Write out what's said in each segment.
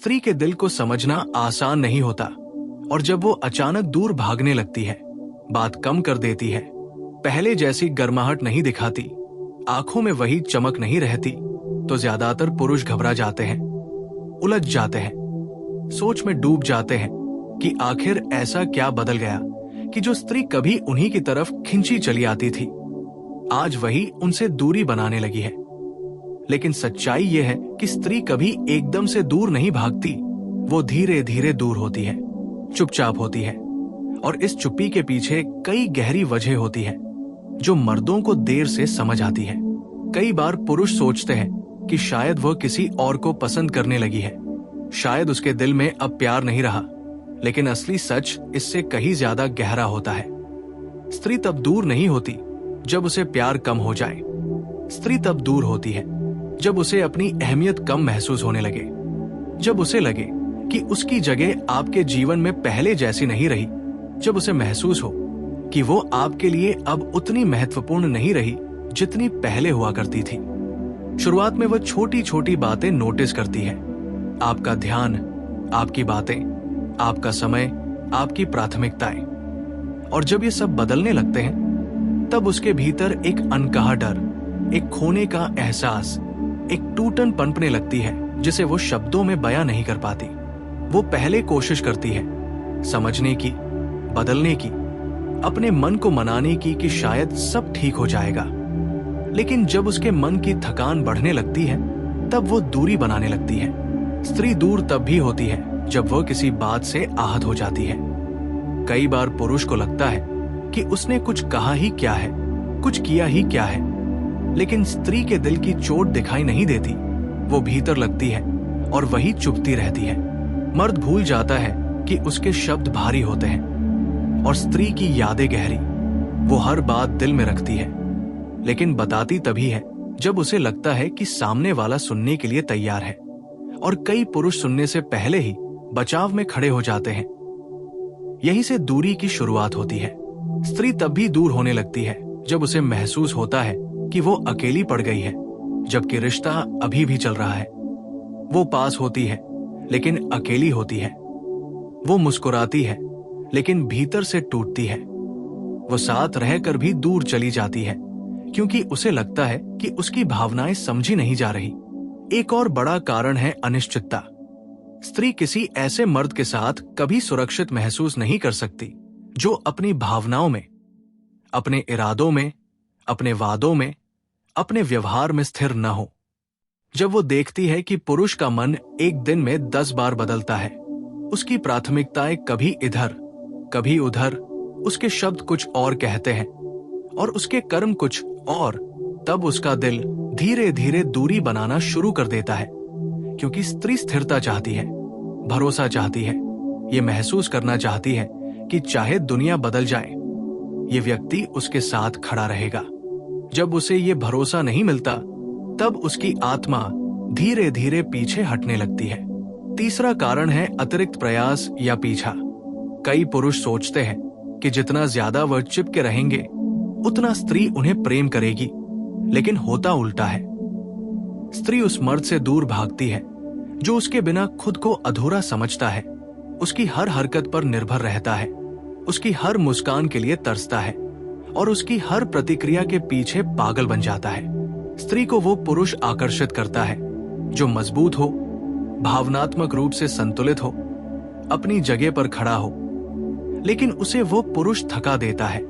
स्त्री के दिल को समझना आसान नहीं होता, और जब वो अचानक दूर भागने लगती है, बात कम कर देती है, पहले जैसी गर्माहट नहीं दिखाती, आंखों में वही चमक नहीं रहती, तो ज्यादातर पुरुष घबरा जाते हैं, उलझ जाते हैं, सोच में डूब जाते हैं कि आखिर ऐसा क्या बदल गया कि जो स्त्री कभी उन्हीं की तरफ खिंची चली आती थी, आज वही उनसे दूरी बनाने लगी है। लेकिन सच्चाई यह है कि स्त्री कभी एकदम से दूर नहीं भागती, वो धीरे धीरे दूर होती है, चुपचाप होती है, और इस चुप्पी के पीछे कई गहरी वजह होती है जो मर्दों को देर से समझ आती है। कई बार पुरुष सोचते हैं कि शायद वह किसी और को पसंद करने लगी है, शायद उसके दिल में अब प्यार नहीं रहा, लेकिन असली सच इससे कहीं ज्यादा गहरा होता है। स्त्री तब दूर नहीं होती जब उसे प्यार कम हो जाए, स्त्री तब दूर होती है जब उसे अपनी अहमियत कम महसूस होने लगे, जब उसे लगे कि उसकी जगह आपके जीवन में पहले जैसी नहीं रही, जब उसे महसूस हो कि वो आपके लिए अब उतनी महत्वपूर्ण नहीं रही जितनी पहले हुआ करती थी। शुरुआत में वह छोटी छोटी बातें नोटिस करती है, आपका ध्यान, आपकी बातें, आपका समय, आपकी प्राथमिकताएं, और जब ये सब बदलने लगते हैं तब उसके भीतर एक अनकहा डर, एक खोने का एहसास, एक टूटन पनपने लगती है जिसे वो शब्दों में बयां नहीं कर पाती। वो पहले कोशिश करती है समझने की, बदलने की, अपने मन को मनाने की कि शायद सब ठीक हो जाएगा, लेकिन जब उसके मन की थकान बढ़ने लगती है तब वो दूरी बनाने लगती है। स्त्री दूर तब भी होती है जब वह किसी बात से आहत हो जाती है। कई बार पुरुष को लगता है कि उसने कुछ कहा ही क्या है, कुछ किया ही क्या है, लेकिन स्त्री के दिल की चोट दिखाई नहीं देती, वो भीतर लगती है और वही चुभती रहती है। मर्द भूल जाता है कि उसके शब्द भारी होते हैं और स्त्री की यादें गहरी, वो हर बात दिल में रखती है, लेकिन बताती तभी है जब उसे लगता है कि सामने वाला सुनने के लिए तैयार है, और कई पुरुष सुनने से पहले ही बचाव में खड़े हो जाते हैं। यहीं से दूरी की शुरुआत होती है। स्त्री तब भी दूर होने लगती है जब उसे महसूस होता है कि वो अकेली पड़ गई है, जबकि रिश्ता अभी भी चल रहा है। वो पास होती है लेकिन अकेली होती है, वो मुस्कुराती है लेकिन भीतर से टूटती है, वो साथ रहकर भी दूर चली जाती है क्योंकि उसे लगता है कि उसकी भावनाएं समझी नहीं जा रही। एक और बड़ा कारण है अनिश्चितता। स्त्री किसी ऐसे मर्द के साथ कभी सुरक्षित महसूस नहीं कर सकती जो अपनी भावनाओं में, अपने इरादों में, अपने वादों में, अपने व्यवहार में स्थिर न हो। जब वो देखती है कि पुरुष का मन एक दिन में 10 बार बदलता है, उसकी प्राथमिकताएं कभी इधर कभी उधर, उसके शब्द कुछ और कहते हैं और उसके कर्म कुछ और, तब उसका दिल धीरे धीरे दूरी बनाना शुरू कर देता है, क्योंकि स्त्री स्थिरता चाहती है, भरोसा चाहती है, ये महसूस करना चाहती है कि चाहे दुनिया बदल जाए, ये व्यक्ति उसके साथ खड़ा रहेगा। जब उसे ये भरोसा नहीं मिलता तब उसकी आत्मा धीरे धीरे पीछे हटने लगती है। तीसरा कारण है अतिरिक्त प्रयास या पीछा। कई पुरुष सोचते हैं कि जितना ज्यादा वह चिपके रहेंगे उतना स्त्री उन्हें प्रेम करेगी, लेकिन होता उल्टा है। स्त्री उस मर्द से दूर भागती है जो उसके बिना खुद को अधूरा समझता है, उसकी हर हरकत पर निर्भर रहता है, उसकी हर मुस्कान के लिए तरसता है और उसकी हर प्रतिक्रिया के पीछे पागल बन जाता है। स्त्री को वो पुरुष आकर्षित करता है जो मजबूत हो, भावनात्मक रूप से संतुलित हो, अपनी जगह पर खड़ा हो, लेकिन उसे वो पुरुष थका देता है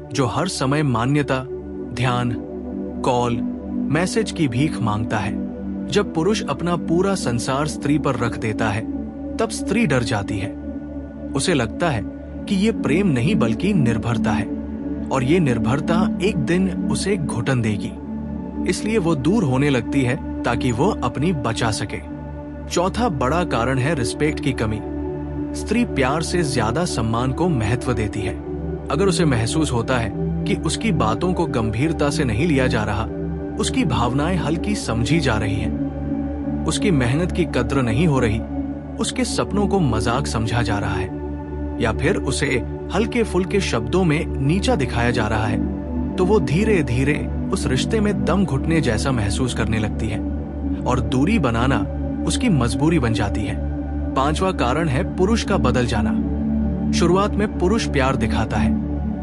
जो हर समय मान्यता, ध्यान, कॉल, मैसेज की भीख मांगता है। जब पुरुष अपना पूरा संसार स्त्री पर रख देता है तब स्त्री डर जाती है। उसे लगता है कि ये प्रेम नहीं बल्कि निर्भरता है, और ये निर्भरता एक दिन उसे घुटन देगी, इसलिए वो दूर होने लगती है ताकि वो अपनी बचा सके। चौथा बड़ा कारण है रिस्पेक्ट की कमी। स्त्री प्यार से ज्यादा सम्मान को महत्व देती है। अगर उसे महसूस होता है कि उसकी बातों को गंभीरता से नहीं लिया जा रहा, उसकी भावनाएं हल्की समझी जा रही हैं, उसकी मेहनत की कद्र नहीं हो रही, उसके सपनों को मजाक समझा जा रहा है, या फिर उसे हल्के फुल्के शब्दों में नीचा दिखाया जा रहा है, तो वो धीरे धीरे उस रिश्ते में दम घुटने जैसा महसूस करने लगती है और दूरी बनाना उसकी मजबूरी बन जाती है। पांचवा कारण है पुरुष का बदल जाना। शुरुआत में पुरुष प्यार दिखाता है,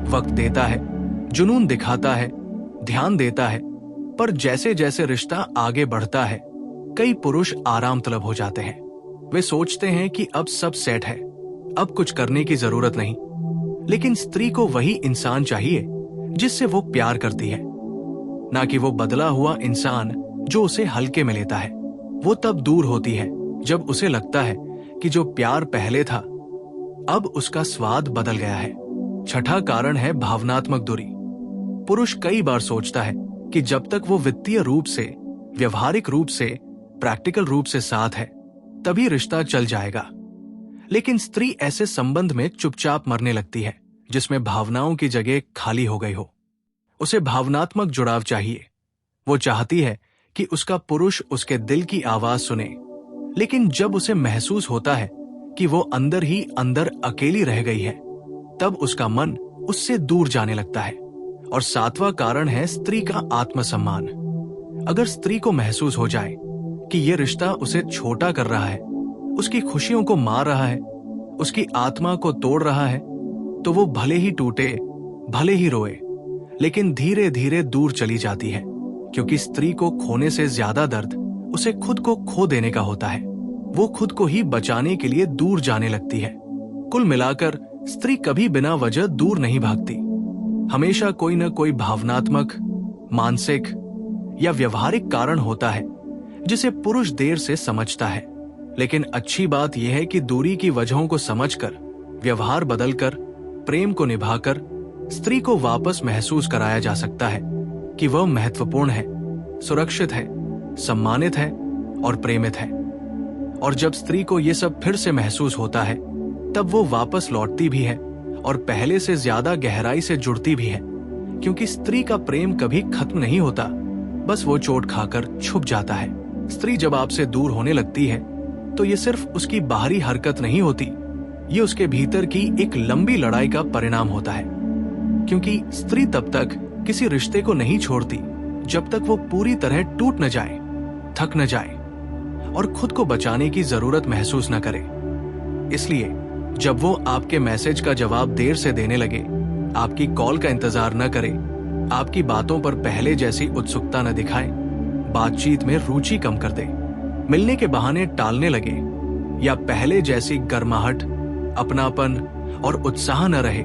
वक्त देता है, जुनून दिखाता है, ध्यान देता है, पर जैसे जैसे रिश्ता आगे बढ़ता है कई पुरुष आराम तलब हो जाते हैं। वे सोचते हैं कि अब सब सेट है, अब कुछ करने की जरूरत नहीं। लेकिन स्त्री को वही इंसान चाहिए जिससे वो प्यार करती है, ना कि वो बदला हुआ इंसान जो उसे हल्के में लेता है। वो तब दूर होती है जब उसे लगता है कि जो प्यार पहले था अब उसका स्वाद बदल गया है। छठा कारण है भावनात्मक दूरी। पुरुष कई बार सोचता है कि जब तक वो वित्तीय रूप से, व्यवहारिक रूप से, प्रैक्टिकल रूप से साथ है तभी रिश्ता चल जाएगा। लेकिन स्त्री ऐसे संबंध में चुपचाप मरने लगती है जिसमें भावनाओं की जगह खाली हो गई हो। उसे भावनात्मक जुड़ाव चाहिए। वो चाहती है कि उसका पुरुष उसके दिल की आवाज सुने, लेकिन जब उसे महसूस होता है कि वो अंदर ही अंदर अकेली रह गई है तब उसका मन उससे दूर जाने लगता है। और सातवां कारण है स्त्री का आत्मसम्मान। अगर स्त्री को महसूस हो जाए कि ये रिश्ता उसे छोटा कर रहा है, उसकी खुशियों को मार रहा है, उसकी आत्मा को तोड़ रहा है, तो वो भले ही टूटे, भले ही रोए, लेकिन धीरे धीरे दूर चली जाती है, क्योंकि स्त्री को खोने से ज्यादा दर्द उसे खुद को खो देने का होता है। वो खुद को ही बचाने के लिए दूर जाने लगती है। कुल मिलाकर स्त्री कभी बिना वजह दूर नहीं भागती। हमेशा कोई न कोई भावनात्मक, मानसिक या व्यवहारिक कारण होता है जिसे पुरुष देर से समझता है। लेकिन अच्छी बात यह है कि दूरी की वजहों को समझकर, व्यवहार बदलकर, प्रेम को निभाकर स्त्री को वापस महसूस कराया जा सकता है कि वह महत्वपूर्ण है, सुरक्षित है, सम्मानित है और प्रेमित है। और जब स्त्री को यह सब फिर से महसूस होता है तब वो वापस लौटती भी है और पहले से ज्यादा गहराई से जुड़ती भी है, क्योंकि स्त्री का प्रेम कभी खत्म नहीं होता, बस वो चोट खाकर छुप जाता है। स्त्री जब आपसे दूर होने लगती है तो ये सिर्फ उसकी बाहरी हरकत नहीं होती, ये उसके भीतर की एक लंबी लड़ाई का परिणाम होता है। क्योंकि स्त्री तब तक किसी रिश्ते को नहीं छोड़ती जब तक वो पूरी तरह टूट न जाए, थक न जाए और खुद को बचाने की जरूरत महसूस न करे। इसलिए जब वो आपके मैसेज का जवाब देर से देने लगे, आपकी कॉल का इंतजार न करे, आपकी बातों पर पहले जैसी उत्सुकता न दिखाए, बातचीत में रुचि कम कर दे, मिलने के बहाने टालने लगे या पहले जैसी गर्माहट, अपनापन और उत्साह न रहे,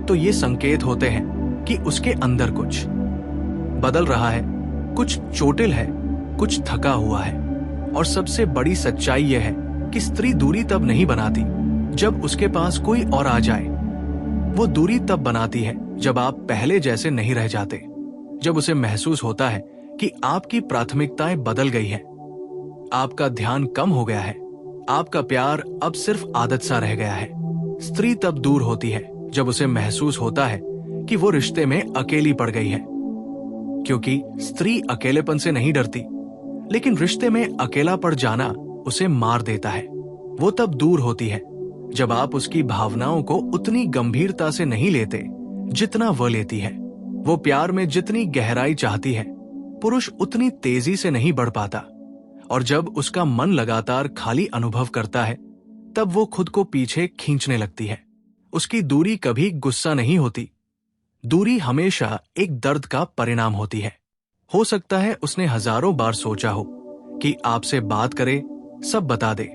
तो ये संकेत होते हैं कि उसके अंदर कुछ बदल रहा है, कुछ चोटिल है, कुछ थका हुआ है। और सबसे बड़ी सच्चाई यह है कि स्त्री दूरी तब नहीं बनाती जब उसके पास कोई और आ जाए। वो दूरी तब बनाती है जब आप पहले जैसे नहीं रह जाते, जब उसे महसूस होता है कि आपकी प्राथमिकताएं बदल गई हैं, आपका ध्यान कम हो गया है, आपका प्यार अब सिर्फ आदत सा रह गया है। स्त्री तब दूर होती है जब उसे महसूस होता है कि वो रिश्ते में अकेली पड़ गई है, क्योंकि स्त्री अकेलेपन से नहीं डरती, लेकिन रिश्ते में अकेला पड़ जाना उसे मार देता है। वो तब दूर होती है जब आप उसकी भावनाओं को उतनी गंभीरता से नहीं लेते जितना वह लेती है। वो प्यार में जितनी गहराई चाहती है, पुरुष उतनी तेजी से नहीं बढ़ पाता। और जब उसका मन लगातार खाली अनुभव करता है तब वो खुद को पीछे खींचने लगती है। उसकी दूरी कभी गुस्सा नहीं होती, दूरी हमेशा एक दर्द का परिणाम होती है। हो सकता है उसने हजारों बार सोचा हो कि आपसे बात करे, सब बता दे,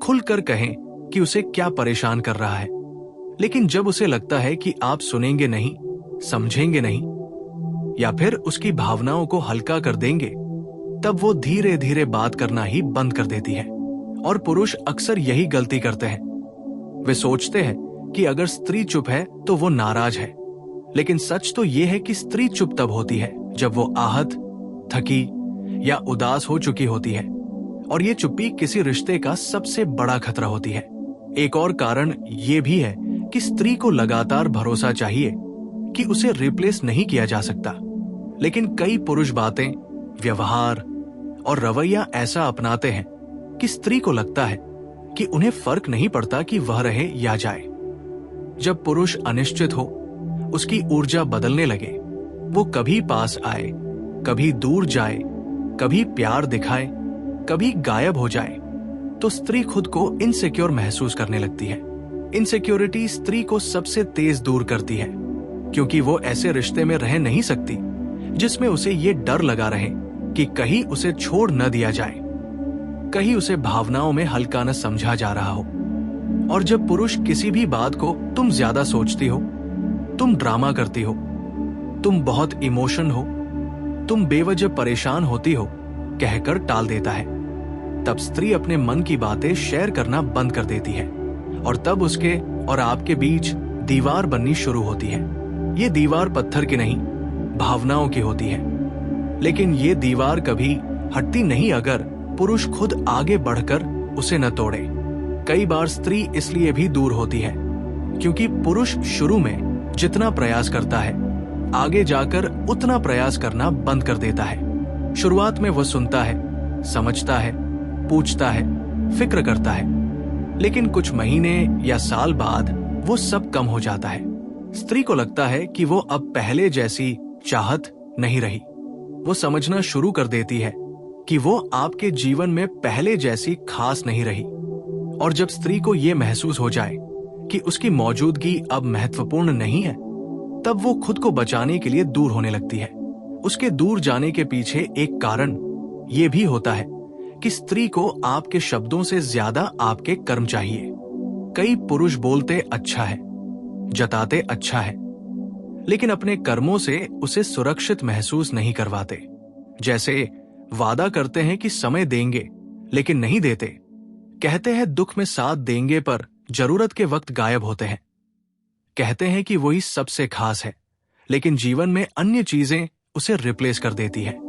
खुलकर कहें कि उसे क्या परेशान कर रहा है, लेकिन जब उसे लगता है कि आप सुनेंगे नहीं, समझेंगे नहीं या फिर उसकी भावनाओं को हल्का कर देंगे, तब वो धीरे धीरे बात करना ही बंद कर देती है। और पुरुष अक्सर यही गलती करते हैं। वे सोचते हैं कि अगर स्त्री चुप है तो वो नाराज है, लेकिन सच तो ये है कि स्त्री चुप तब होती है जब वो आहत, थकी या उदास हो चुकी होती है, और ये चुप्पी किसी रिश्ते का सबसे बड़ा खतरा होती है। एक और कारण ये भी है कि स्त्री को लगातार भरोसा चाहिए कि उसे रिप्लेस नहीं किया जा सकता, लेकिन कई पुरुष बातें, व्यवहार और रवैया ऐसा अपनाते हैं कि स्त्री को लगता है कि उन्हें फर्क नहीं पड़ता कि वह रहे या जाए। जब पुरुष अनिश्चित हो, उसकी ऊर्जा बदलने लगे, वो कभी पास आए, कभी दूर जाए, कभी प्यार दिखाए, कभी गायब हो जाए, तो स्त्री खुद को इनसिक्योर महसूस करने लगती है। इनसिक्योरिटी स्त्री को सबसे तेज दूर करती है, क्योंकि वो ऐसे रिश्ते में रह नहीं सकती जिसमें उसे ये डर लगा रहे कि कहीं उसे छोड़ न दिया जाए, कहीं उसे भावनाओं में हल्का न समझा जा रहा हो। और जब पुरुष किसी भी बात को तुम ज्यादा सोचती हो, तुम ड्रामा करती हो, तुम बहुत इमोशन हो, तुम बेवजह परेशान होती हो कहकर टाल देता है, तब स्त्री अपने मन की बातें शेयर करना बंद कर देती है और तब उसके और आपके बीच दीवार बननी शुरू होती है। ये दीवार पत्थर की नहीं, भावनाओं की होती है, लेकिन ये दीवार कभी हटती नहीं अगर पुरुष खुद आगे बढ़कर उसे न तोड़े। कई बार स्त्री इसलिए भी दूर होती है क्योंकि पुरुष शुरू में जितना प्रयास करता है, आगे जाकर उतना प्रयास करना बंद कर देता है। शुरुआत में वो सुनता है, समझता है, पूछता है, फिक्र करता है, लेकिन कुछ महीने या साल बाद वो सब कम हो जाता है। स्त्री को लगता है कि वो अब पहले जैसी चाहत नहीं रही। वो समझना शुरू कर देती है कि वो आपके जीवन में पहले जैसी खास नहीं रही। और जब स्त्री को ये महसूस हो जाए कि उसकी मौजूदगी अब महत्वपूर्ण नहीं है, तब वो खुद को बचाने के लिए दूर होने लगती है। उसके दूर जाने के पीछे एक कारण ये भी होता है कि स्त्री को आपके शब्दों से ज्यादा आपके कर्म चाहिए। कई पुरुष बोलते अच्छा है, जताते अच्छा है, लेकिन अपने कर्मों से उसे सुरक्षित महसूस नहीं करवाते। जैसे वादा करते हैं कि समय देंगे, लेकिन नहीं देते। कहते हैं दुख में साथ देंगे, पर जरूरत के वक्त गायब होते हैं। कहते हैं कि वही सबसे खास है, लेकिन जीवन में अन्य चीजें उसे रिप्लेस कर देती है।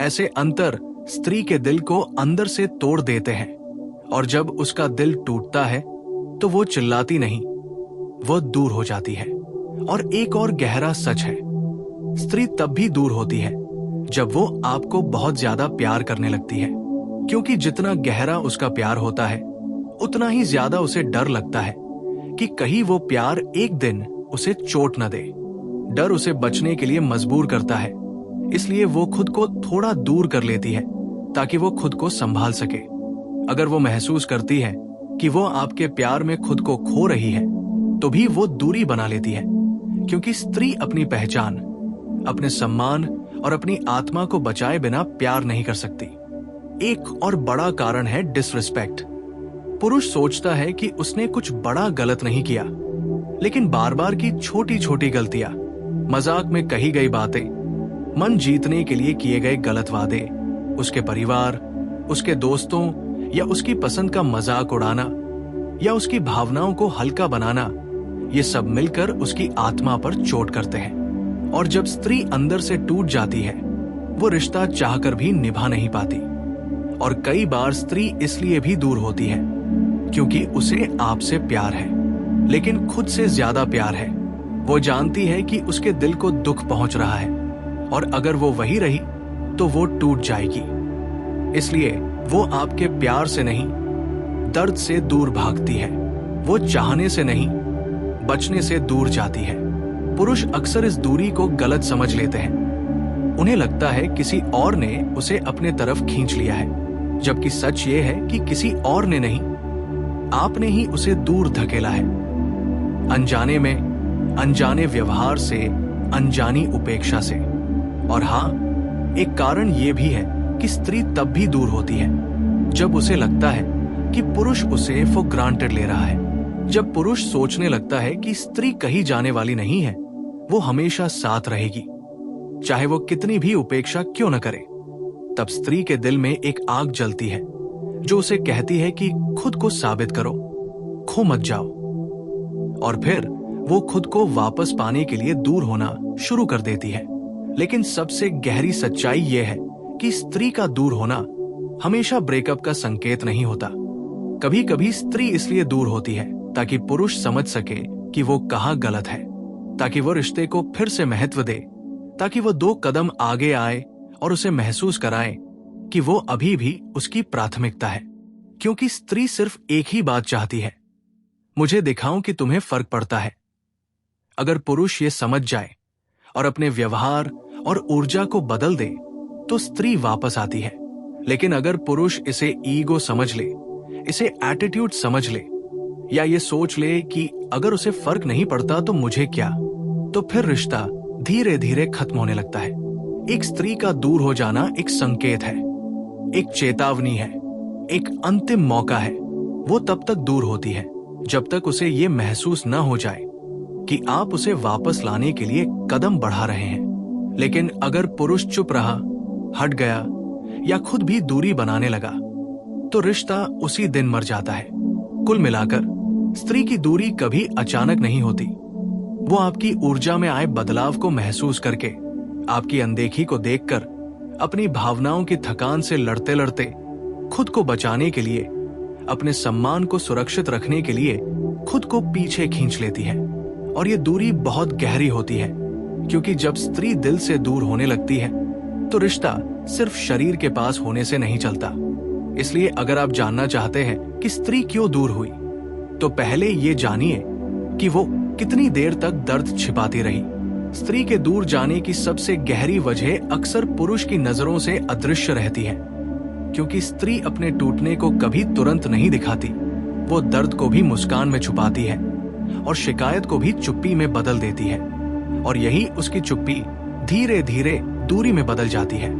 ऐसे अंतर स्त्री के दिल को अंदर से तोड़ देते हैं, और जब उसका दिल टूटता है तो वो चिल्लाती नहीं, वो दूर हो जाती है। और एक और गहरा सच है, स्त्री तब भी दूर होती है जब वो आपको बहुत ज्यादा प्यार करने लगती है, क्योंकि जितना गहरा उसका प्यार होता है, उतना ही ज्यादा उसे डर लगता है कि कहीं वो प्यार एक दिन उसे चोट न दे। डर उसे बचने के लिए मजबूर करता है, इसलिए वो खुद को थोड़ा दूर कर लेती है ताकि वो खुद को संभाल सके। अगर वो महसूस करती है कि वो आपके प्यार में खुद को खो रही है, तो भी वो दूरी बना लेती है, क्योंकि स्त्री अपनी पहचान, अपने सम्मान और अपनी आत्मा को बचाए बिना प्यार नहीं कर सकती। एक और बड़ा कारण है डिसरिस्पेक्ट। पुरुष सोचता है कि उसने कुछ बड़ा गलत नहीं किया, लेकिन बार बार की छोटी छोटी गलतियां, मजाक में कही गई बातें, मन जीतने के लिए किए गए गलत वादे, उसके परिवार, उसके दोस्तों या उसकी पसंद का मजाक उड़ाना या उसकी भावनाओं को हल्का बनाना, ये सब मिलकर उसकी आत्मा पर चोट करते हैं। और जब स्त्री अंदर से टूट जाती है, वो रिश्ता चाहकर भी निभा नहीं पाती। और कई बार स्त्री इसलिए भी दूर होती है क्योंकि उसे आपसे प्यार है, लेकिन खुद से ज्यादा प्यार है। वो जानती है कि उसके दिल को दुख पहुंच रहा है, और अगर वो वही रही तो वो टूट जाएगी। इसलिए वो आपके प्यार से नहीं, दर्द से दूर भागती है। वो चाहने से नहीं, बचने से दूर जाती है। पुरुष अक्सर इस दूरी को गलत समझ लेते हैं। उन्हें लगता है किसी और ने उसे अपने तरफ खींच लिया है, जबकि सच ये है कि किसी और ने नहीं, आपने ही उसे दूर धकेला है। अनजाने में, अनजाने व्यवहार से, अनजानी उपेक्षा से। और हाँ, एक कारण ये भी है कि स्त्री तब भी दूर होती है जब उसे लगता है कि पुरुष उसे फॉर ग्रांटेड ले रहा है। जब पुरुष सोचने लगता है कि स्त्री कहीं जाने वाली नहीं है, वो हमेशा साथ रहेगी, चाहे वो कितनी भी उपेक्षा क्यों न करे, तब स्त्री के दिल में एक आग जलती है जो उसे कहती है कि खुद को साबित करो, खो मत जाओ। और फिर वो खुद को वापस पाने के लिए दूर होना शुरू कर देती है। लेकिन सबसे गहरी सच्चाई यह है कि स्त्री का दूर होना हमेशा ब्रेकअप का संकेत नहीं होता। कभी कभी स्त्री इसलिए दूर होती है ताकि पुरुष समझ सके कि वो कहाँ गलत है, ताकि वो रिश्ते को फिर से महत्व दे, ताकि वो 2 कदम आगे आए और उसे महसूस कराए कि वो अभी भी उसकी प्राथमिकता है। क्योंकि स्त्री सिर्फ एक ही बात चाहती है, मुझे दिखाऊं कि तुम्हें फर्क पड़ता है। अगर पुरुष ये समझ जाए और अपने व्यवहार और ऊर्जा को बदल दे तो स्त्री वापस आती है। लेकिन अगर पुरुष इसे ईगो समझ ले, इसे एटीट्यूड समझ ले या ये सोच ले कि अगर उसे फर्क नहीं पड़ता तो मुझे क्या, तो फिर रिश्ता धीरे धीरे खत्म होने लगता है। एक स्त्री का दूर हो जाना एक संकेत है, एक चेतावनी है, एक अंतिम मौका है। वो तब तक दूर होती है जब तक उसे ये महसूस न हो जाए कि आप उसे वापस लाने के लिए कदम बढ़ा रहे हैं। लेकिन अगर पुरुष चुप रहा, हट गया या खुद भी दूरी बनाने लगा तो रिश्ता उसी दिन मर जाता है। कुल मिलाकर स्त्री की दूरी कभी अचानक नहीं होती। वो आपकी ऊर्जा में आए बदलाव को महसूस करके, आपकी अनदेखी को देखकर, अपनी भावनाओं की थकान से लड़ते लड़ते, खुद को बचाने के लिए, अपने सम्मान को सुरक्षित रखने के लिए खुद को पीछे खींच लेती है। और ये दूरी बहुत गहरी होती है, क्योंकि जब स्त्री दिल से दूर होने लगती है तो रिश्ता सिर्फ शरीर के पास होने से नहीं चलता। इसलिए अगर आप जानना चाहते हैं कि स्त्री क्यों दूर हुई, तो पहले ये जानिए कि वो कितनी देर तक दर्द छिपाती रही। स्त्री के दूर जाने की सबसे गहरी वजह अक्सर पुरुष की नजरों से अदृश्य रहती है, क्योंकि स्त्री अपने टूटने को कभी तुरंत नहीं दिखाती। वो दर्द को भी मुस्कान में छुपाती है और शिकायत को भी चुप्पी में बदल देती है। और यही उसकी चुप्पी धीरे धीरे दूरी में बदल जाती है।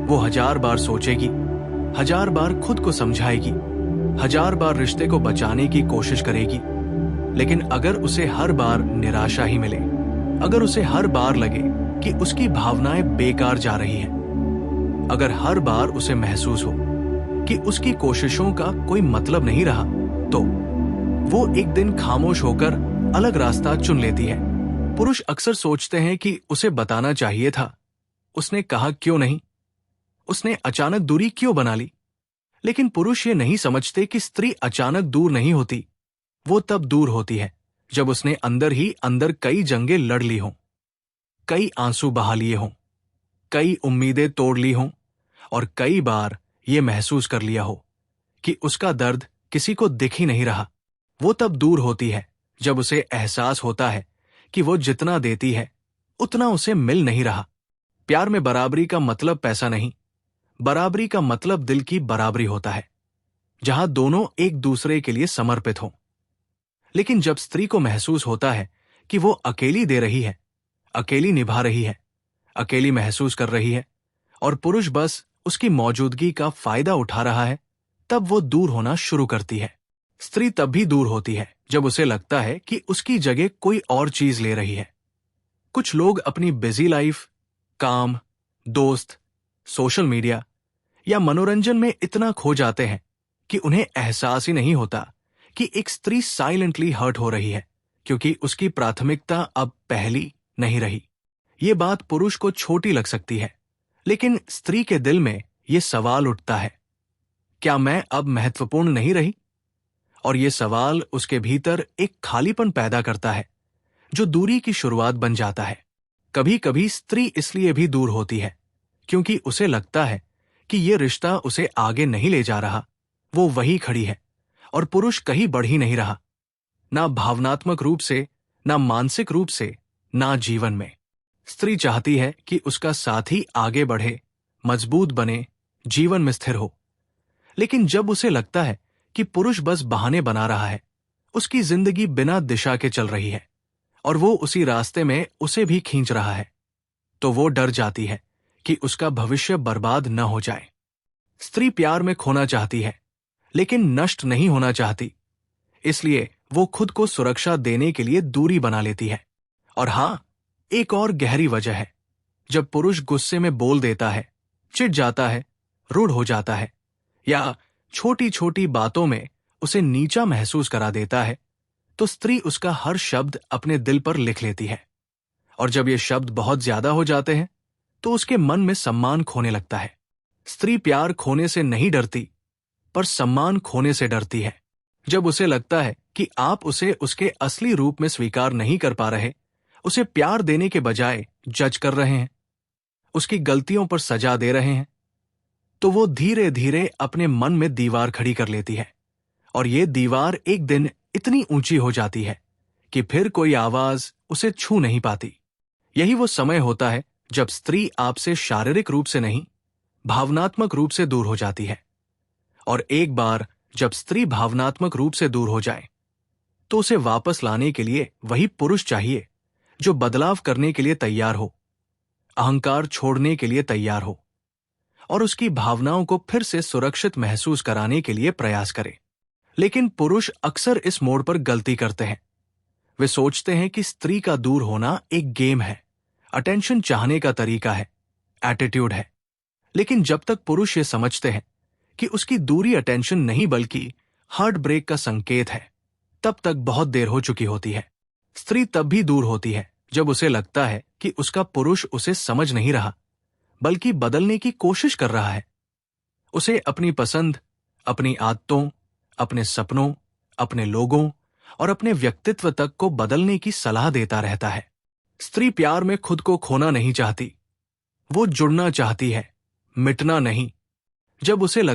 वो 1000 बार सोचेगी, 1000 बार खुद को समझाएगी, 1000 बार रिश्ते को बचाने की कोशिश करेगी, लेकिन अगर उसे हर बार निराशा ही मिले, अगर उसे हर बार लगे कि उसकी भावनाएं बेकार जा रही हैं, अगर हर बार उसे महसूस हो कि उसकी कोशिशों का कोई मतलब नहीं रहा, तो वो एक दिन खामोश होकर अलग रास्ता चुन लेती है। पुरुष अक्सर सोचते हैं कि उसे बताना चाहिए था, उसने कहा क्यों नहीं, उसने अचानक दूरी क्यों बना ली। लेकिन पुरुष ये नहीं समझते कि स्त्री अचानक दूर नहीं होती। वो तब दूर होती है जब उसने अंदर ही अंदर कई जंगें लड़ ली हों, कई आंसू बहा लिए हों, कई उम्मीदें तोड़ ली हों और कई बार ये महसूस कर लिया हो कि उसका दर्द किसी को दिख ही नहीं रहा। वो तब दूर होती है जब उसे एहसास होता है कि वो जितना देती है उतना उसे मिल नहीं रहा। प्यार में बराबरी का मतलब पैसा नहीं, बराबरी का मतलब दिल की बराबरी होता है, जहां दोनों एक दूसरे के लिए समर्पित हों। लेकिन जब स्त्री को महसूस होता है कि वो अकेली दे रही है, अकेली निभा रही है, अकेली महसूस कर रही है और पुरुष बस उसकी मौजूदगी का फायदा उठा रहा है, तब वो दूर होना शुरू करती है। स्त्री तब भी दूर होती है जब उसे लगता है कि उसकी जगह कोई और चीज ले रही है। कुछ लोग अपनी बिजी लाइफ, काम, दोस्त, सोशल मीडिया या मनोरंजन में इतना खो जाते हैं कि उन्हें एहसास ही नहीं होता कि एक स्त्री साइलेंटली हर्ट हो रही है, क्योंकि उसकी प्राथमिकता अब पहली नहीं रही। ये बात पुरुष को छोटी लग सकती है, लेकिन स्त्री के दिल में ये सवाल उठता है, क्या मैं अब महत्वपूर्ण नहीं रही? और ये सवाल उसके भीतर एक खालीपन पैदा करता है जो दूरी की शुरुआत बन जाता है। कभी कभी स्त्री इसलिए भी दूर होती है क्योंकि उसे लगता है कि ये रिश्ता उसे आगे नहीं ले जा रहा। वो वही खड़ी है और पुरुष कहीं बढ़ ही नहीं रहा, ना भावनात्मक रूप से, ना मानसिक रूप से, ना जीवन में। स्त्री चाहती है कि उसका साथी आगे बढ़े, मजबूत बने, जीवन में स्थिर हो। लेकिन जब उसे लगता है कि पुरुष बस बहाने बना रहा है, उसकी जिंदगी बिना दिशा के चल रही है और वो उसी रास्ते में उसे भी खींच रहा है, तो वो डर जाती है कि उसका भविष्य बर्बाद न हो जाए। स्त्री प्यार में खोना चाहती है, लेकिन नष्ट नहीं होना चाहती। इसलिए वो खुद को सुरक्षा देने के लिए दूरी बना लेती है। और हां, एक और गहरी वजह है, जब पुरुष गुस्से में बोल देता है, चिढ़ जाता है, रूढ़ हो जाता है या छोटी छोटी बातों में उसे नीचा महसूस करा देता है, तो स्त्री उसका हर शब्द अपने दिल पर लिख लेती है। और जब ये शब्द बहुत ज्यादा हो जाते हैं तो उसके मन में सम्मान खोने लगता है। स्त्री प्यार खोने से नहीं डरती, पर सम्मान खोने से डरती है। जब उसे लगता है कि आप उसे उसके असली रूप में स्वीकार नहीं कर पा रहे, उसे प्यार देने के बजाय जज कर रहे हैं, उसकी गलतियों पर सजा दे रहे हैं, तो वो धीरे धीरे अपने मन में दीवार खड़ी कर लेती है। और ये दीवार एक दिन इतनी ऊंची हो जाती है कि फिर कोई आवाज उसे छू नहीं पाती। यही वो समय होता है जब स्त्री आपसे शारीरिक रूप से नहीं, भावनात्मक रूप से दूर हो जाती है। और एक बार जब स्त्री भावनात्मक रूप से दूर हो जाए तो उसे वापस लाने के लिए वही पुरुष चाहिए जो बदलाव करने के लिए तैयार हो, अहंकार छोड़ने के लिए तैयार हो और उसकी भावनाओं को फिर से सुरक्षित महसूस कराने के लिए प्रयास करे। लेकिन पुरुष अक्सर इस मोड़ पर गलती करते हैं। वे सोचते हैं कि स्त्री का दूर होना एक गेम है, अटेंशन चाहने का तरीका है, एटीट्यूड है। लेकिन जब तक पुरुष ये समझते हैं कि उसकी दूरी अटेंशन नहीं बल्कि हार्ट ब्रेक का संकेत है, तब तक बहुत देर हो चुकी होती है। स्त्री तब भी दूर होती है जब उसे लगता है कि उसका पुरुष उसे समझ नहीं रहा बल्कि बदलने की कोशिश कर रहा है। उसे अपनी पसंद, अपनी आदतों, अपने सपनों, अपने लोगों और अपने व्यक्तित्व तक को बदलने की सलाह देता रहता है। स्त्री प्यार में खुद को खोना नहीं चाहती, वो जुड़ना चाहती है, मिटना नहीं। जब उसे लगता